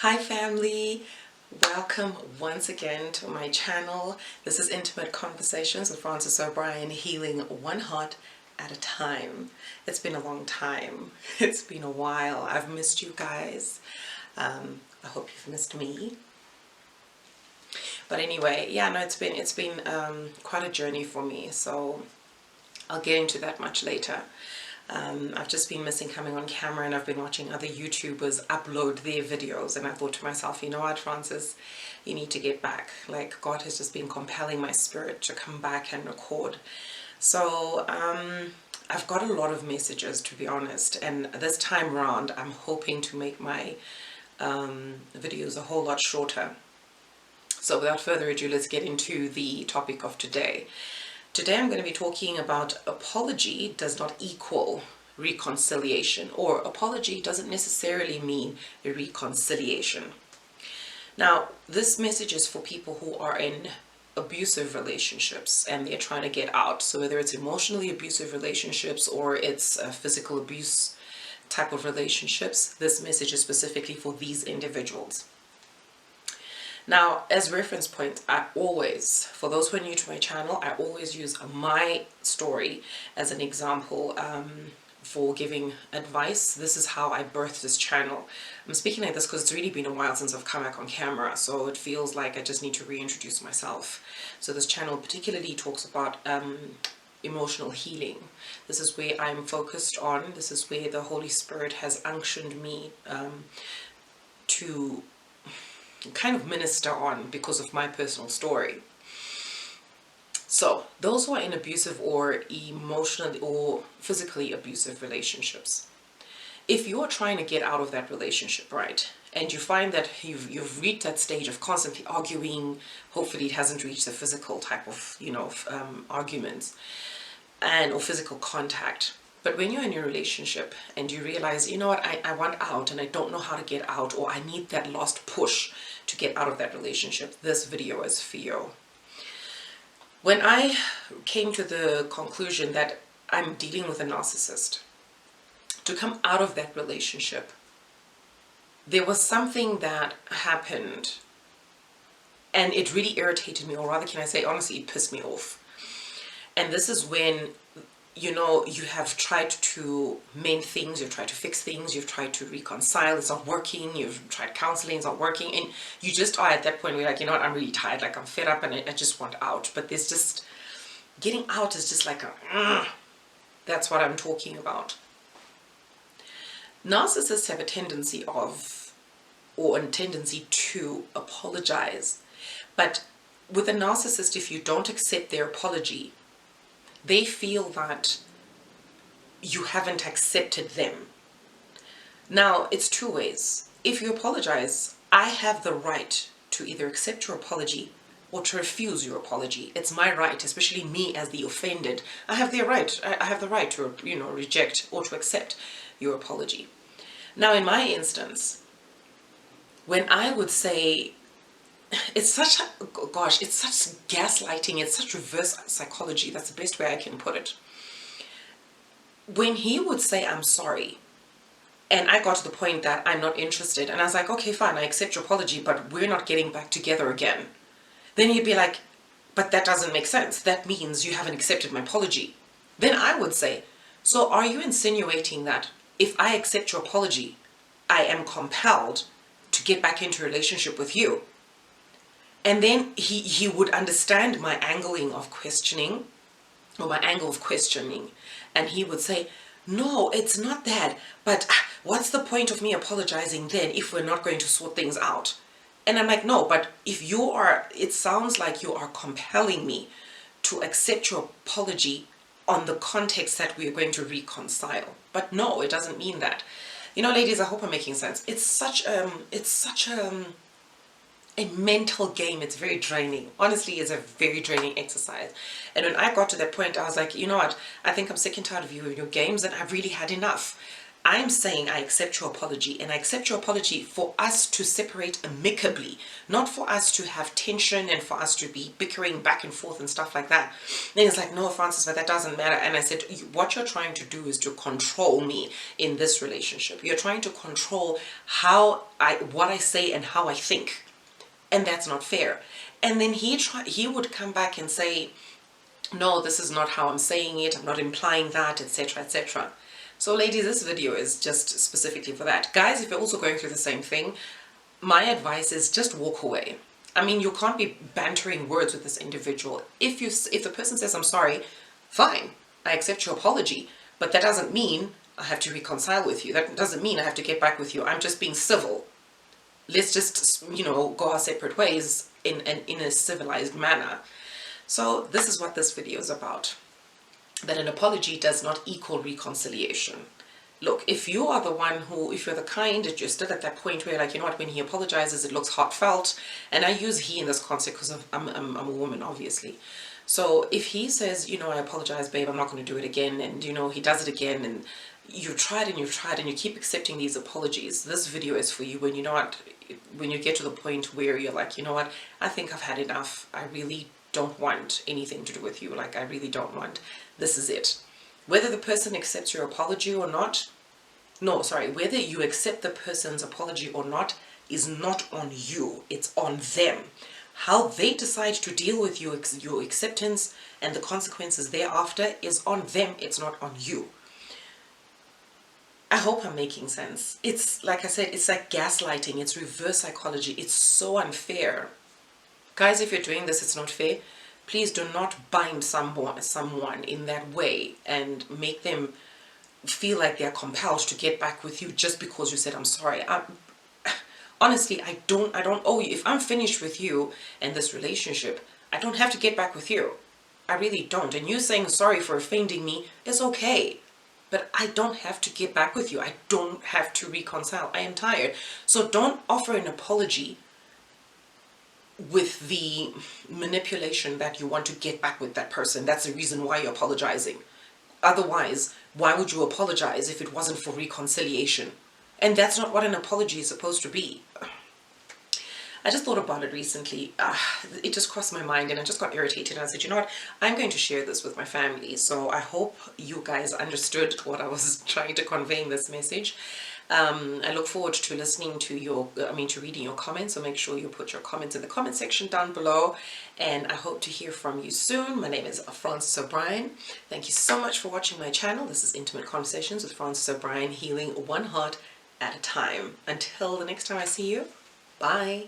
Hi family, welcome once again to my channel. This is Intimate Conversations with Francis O'Brien, healing one heart at a time. It's been a long time. It's been a while. I've missed you guys. I hope you've missed me. But anyway, yeah, no, it's been quite a journey for me. So I'll get into that much later. I've just been missing coming on camera, and I've been watching other YouTubers upload their videos, and I thought to myself, you know what, Francis, you need to get back. Like, God has just been compelling my spirit to come back and record. So I've got a lot of messages, to be honest, and this time around I'm hoping to make my videos a whole lot shorter. So without further ado, let's get into the topic of today. Today I'm going to be talking about apology does not equal reconciliation, or apology doesn't necessarily mean a reconciliation. Now, this message is for people who are in abusive relationships and they're trying to get out. So whether it's emotionally abusive relationships or it's physical abuse type of relationships, this message is specifically for these individuals. Now, as reference point, I always, for those who are new to my channel, I always use my story as an example for giving advice. This is how I birthed this channel. I'm speaking like this because it's really been a while since I've come back on camera, so it feels like I just need to reintroduce myself. So this channel particularly talks about emotional healing. This is where I'm focused on. This is where the Holy Spirit has unctioned me to kind of minister on because of my personal story. So those who are in abusive or emotionally or physically abusive relationships, if you're trying to get out of that relationship, right, and you find that you've reached that stage of constantly arguing, hopefully it hasn't reached the physical type of arguments or physical contact. But when you're in your relationship and you realize, you know what, I want out and I don't know how to get out, or I need that last push to get out of that relationship, this video is for you. When I came to the conclusion that I'm dealing with a narcissist, to come out of that relationship, there was something that happened and it really irritated me, or rather, can I say, honestly, it pissed me off. And this is when you have tried to mend things, you've tried to fix things, you've tried to reconcile, it's not working, you've tried counseling, it's not working, and you just are at that point where you're like, you know what, I'm really tired, like I'm fed up and I just want out. But there's just, getting out is just like that's what I'm talking about. Narcissists have a tendency to apologize. But with a narcissist, if you don't accept their apology, they feel that you haven't accepted them. Now, it's two ways. If you apologize, I have the right to either accept your apology or to refuse your apology. It's my right, especially me as the offended. I have the right to, reject or to accept your apology. Now, in my instance, when I would say, it's such gaslighting, it's such reverse psychology, that's the best way I can put it. When he would say, I'm sorry, and I got to the point that I'm not interested, and I was like, okay, fine, I accept your apology, but we're not getting back together again. Then he'd be like, but that doesn't make sense. That means you haven't accepted my apology. Then I would say, so are you insinuating that if I accept your apology, I am compelled to get back into a relationship with you? And then he would understand my angling of questioning, or my angle of questioning, and he would say, no, it's not that, but what's the point of me apologizing then if we're not going to sort things out? And I'm like, no, but if it sounds like you are compelling me to accept your apology on the context that we are going to reconcile. But no, it doesn't mean that. Ladies, I hope I'm making sense. It's such a mental game. It's very draining. Honestly, it's a very draining exercise. And when I got to that point, I was like, you know what, I think I'm sick and tired of you and your games, and I've really had enough. I'm saying I accept your apology, and I accept your apology for us to separate amicably, not for us to have tension and for us to be bickering back and forth and stuff like that. Then it's like, no, Francis, but that doesn't matter. And I said, what you're trying to do is to control me in this relationship. You're trying to control what I say and how I think. And that's not fair. And then he would come back and say, no, this is not how I'm saying it. I'm not implying that, etc., etc. So ladies, this video is just specifically for that. Guys, if you're also going through the same thing, my advice is just walk away. I mean, you can't be bantering words with this individual. If the person says, I'm sorry, fine, I accept your apology, but that doesn't mean I have to reconcile with you. That doesn't mean I have to get back with you. I'm just being civil. Let's just, go our separate ways in a civilized manner. So this is what this video is about. That an apology does not equal reconciliation. Look, if you are the one if you're the kind that you're still at that point where, like, when he apologizes, it looks heartfelt. And I use he in this concept because I'm a woman, obviously. So if he says, I apologize, babe, I'm not going to do it again, and, he does it again, and you've tried and you keep accepting these apologies, this video is for you when you get to the point where you're like, I think I've had enough. I really don't want anything to do with you. Like, I really don't want. This is it. Whether the person accepts your apology or not, whether you accept the person's apology or not is not on you. It's on them. How they decide to deal with your acceptance and the consequences thereafter is on them. It's not on you. I hope I'm making sense. It's like I said, it's like gaslighting. It's reverse psychology. It's so unfair. Guys, if you're doing this, it's not fair. Please do not bind someone in that way and make them feel like they're compelled to get back with you just because you said, I'm sorry. Honestly, I don't owe you. If I'm finished with you and this relationship, I don't have to get back with you. I really don't. And you saying sorry for offending me is okay. But I don't have to get back with you. I don't have to reconcile. I am tired. So don't offer an apology with the manipulation that you want to get back with that person. That's the reason why you're apologizing. Otherwise, why would you apologize if it wasn't for reconciliation? And that's not what an apology is supposed to be. I just thought about it recently. It just crossed my mind and I just got irritated. And I said, you know what? I'm going to share this with my family. So I hope you guys understood what I was trying to convey in this message. I look forward to listening to to reading your comments. So make sure you put your comments in the comment section down below. And I hope to hear from you soon. My name is Francis O'Brien. Thank you so much for watching my channel. This is Intimate Conversations with Francis O'Brien, healing one heart at a time. Until the next time I see you, bye.